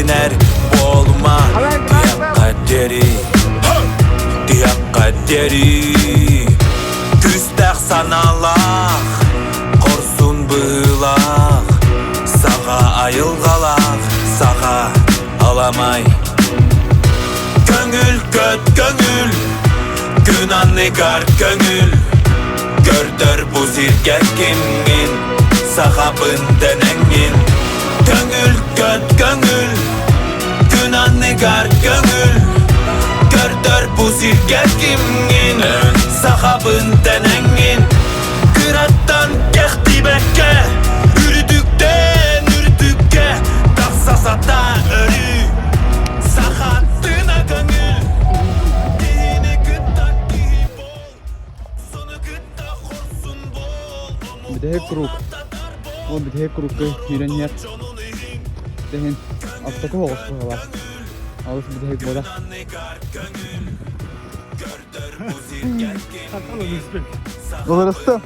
iner boğulma. Diyak kaderi Küstek sanalak Korsun bığılak Sağa ayılgalak Sağa alamay Göngül göt göngül Günan negar göngül Gördür bu zirger kimin Sahabın denengin Göngül göt göngül Günan negar göngül Gördür bu zirger kimin Sahabın denengin Kırattan geçti bekke Yürüdükten yürüdükke Taksasata ölü Sahattına gönül Dihine gıttak gihi bol Sonu gıttak olsun bol بداية كروك هو بداية كروك يرنيات دهن أفتكه وغصبه غلاس أولس بداية بودا غلرستو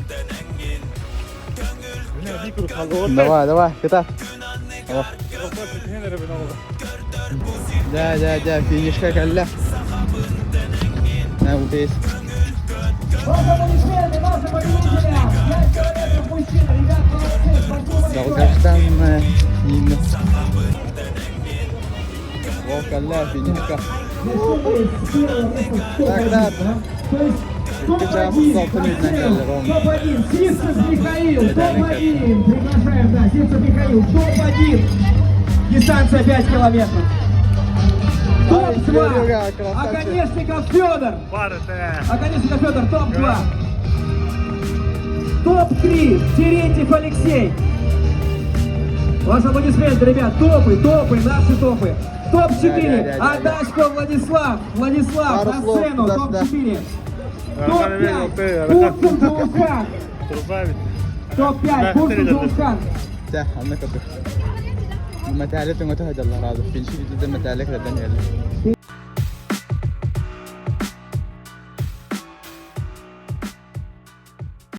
давай كتاب да финишка كلا на удесь Долгожданная Нина. Волкаля, финишка. Так, Топ-1, Сивцев Михаил, топ-1. Приглашаем, да, Сивцев Михаил, топ-1. Дистанция 5 километров. Топ-2. Оконечников Федор. Оконечников Федор, топ-2. Топ-3. Терентьев Алексей. Ваши аплодисменты, ребят. Топы, наши топы. Топ-4. Адашко Владислав. Владислав, на сцену. Топ-4. Топ-5. Пунктум Джоухан. Топ-5. Пунктум Джоухан. ده عندك أبو. المتعلق المتهجر الله راضي. في شيء جدا متعلق للدنيا.